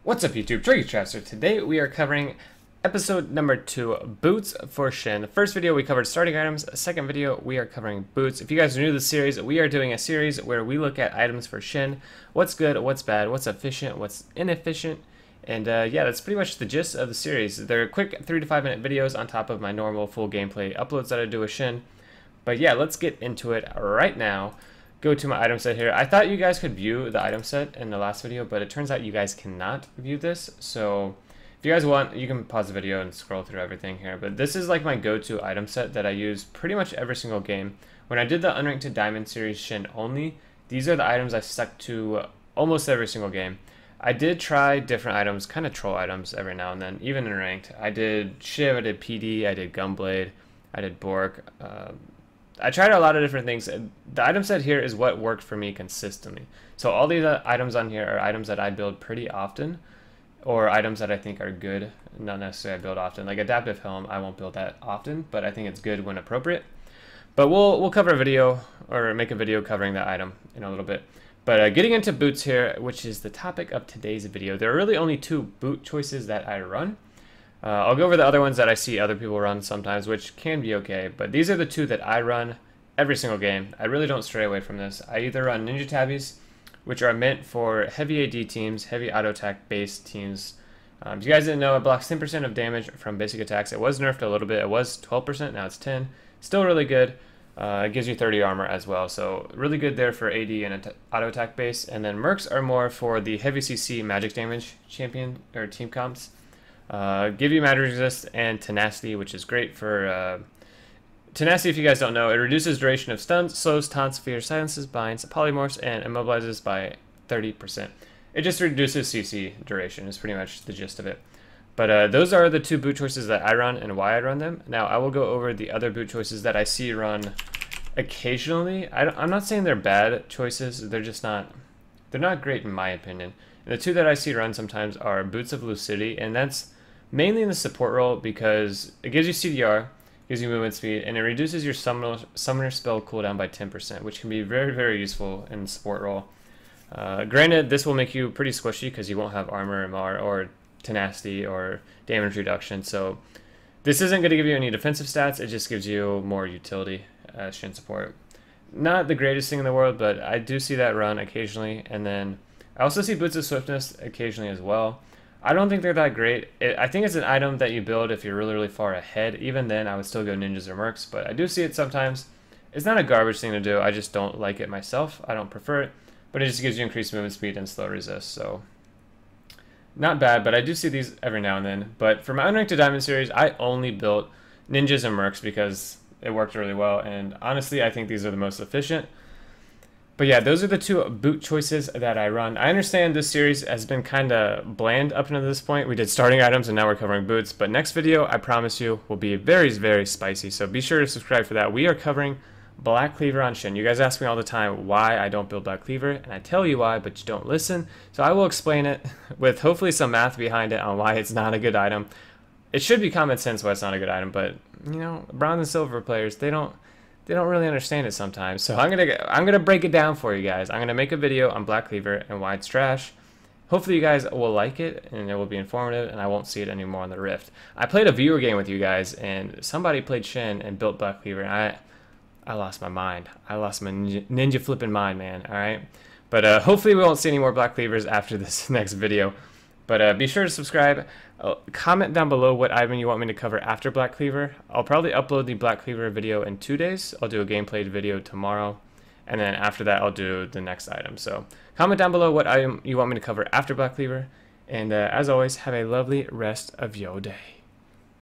What's up YouTube, Travster. Today we are covering episode number 2, Boots for Shen. The first video we covered starting items, second video we are covering boots. If you guys are new to the series, we are doing a series where we look at items for Shen. What's good, what's bad, what's efficient, what's inefficient. And yeah, that's pretty much the gist of the series. They're quick 3 to 5 minute videos on top of my normal full gameplay uploads that I do with Shen. But yeah, let's get into it right now. Go to my item set here. I thought you guys could view the item set in the last video, but it turns out you guys cannot view this. So if you guys want, you can pause the video and scroll through everything here. But this is like my go-to item set that I use pretty much every single game. When I did the Unranked to Diamond series Shen only, these are the items I stuck to almost every single game. I did try different items, kind of troll items every now and then, even in ranked. I did Shiv, I did PD, I did Gunblade, I did Bork. I tried a lot of different things. The item set here is what worked for me consistently. So all these items on here are items that I build pretty often, or items that I think are good, not necessarily I build often. Like Adaptive Helm, I won't build that often, but I think it's good when appropriate. But we'll cover a video, or make a video covering that item in a little bit. But getting into boots here, which is the topic of today's video, there are really only 2 boot choices that I run. I'll go over the other ones that I see other people run sometimes, which can be okay, but these are the 2 that I run every single game. I really don't stray away from this. I either run Ninja Tabbies, which are meant for heavy AD teams, heavy auto attack based teams. If you guys didn't know, it blocks 10% of damage from basic attacks. It was nerfed a little bit. It was 12%, now it's 10. Still really good. It gives you 30 armor as well, so really good there for AD and auto attack base. And then Mercs are more for the heavy CC magic damage champion or team comps. Give you magic resist and tenacity, which is great for tenacity. If you guys don't know, it reduces duration of stuns, slows, taunts, fears, silences, binds, polymorphs, and immobilizes by 30%. It just reduces CC duration is pretty much the gist of it. But those are the 2 boot choices that I run and why I run them. Now I will go over the other boot choices that I see run occasionally. I'm not saying they're bad choices, they're just not great in my opinion. And the 2 that I see run sometimes are Boots of Lucidity, and that's mainly in the support role because it gives you CDR, gives you movement speed, and it reduces your summoner spell cooldown by 10%, which can be very, very useful in the support role. Granted, this will make you pretty squishy because you won't have armor, MR, or tenacity, or damage reduction, so this isn't going to give you any defensive stats, it just gives you more utility as Shen support. Not the greatest thing in the world, but I do see that run occasionally, and then I also see Boots of Swiftness occasionally as well. I don't think they're that great. I think it's an item that you build if you're really, really far ahead. Even then, I would still go Ninjas or Mercs, but I do see it sometimes. It's not a garbage thing to do. I just don't like it myself. I don't prefer it, but it just gives you increased movement speed and slow resist, so not bad, but I do see these every now and then. But for my Unranked to Diamond series, I only built Ninjas and Mercs because it worked really well, and honestly, I think these are the most efficient. But yeah, those are the 2 boot choices that I run. I understand this series has been kind of bland up until this point. We did starting items and now we're covering boots. But next video, I promise you, will be very, very spicy. So be sure to subscribe for that. We are covering Black Cleaver on Shen. You guys ask me all the time why I don't build Black Cleaver. And I tell you why, but you don't listen. So I will explain it with hopefully some math behind it on why it's not a good item. It should be common sense why it's not a good item. But, you know, bronze and silver players, they don't really understand it sometimes. So I'm gonna break it down for you guys. I'm gonna make a video on Black Cleaver and why it's trash. Hopefully you guys will like it and it will be informative and I won't see it anymore on the Rift. I played a viewer game with you guys and somebody played Shen and built Black Cleaver and I lost my mind. I lost my ninja flipping mind, man. Alright? But hopefully we won't see any more Black Cleavers after this next video. But be sure to subscribe. Comment down below what item you want me to cover after Black Cleaver. I'll probably upload the Black Cleaver video in 2 days. I'll do a gameplay video tomorrow. And then after that, I'll do the next item. So comment down below what item you want me to cover after Black Cleaver. And as always, have a lovely rest of your day.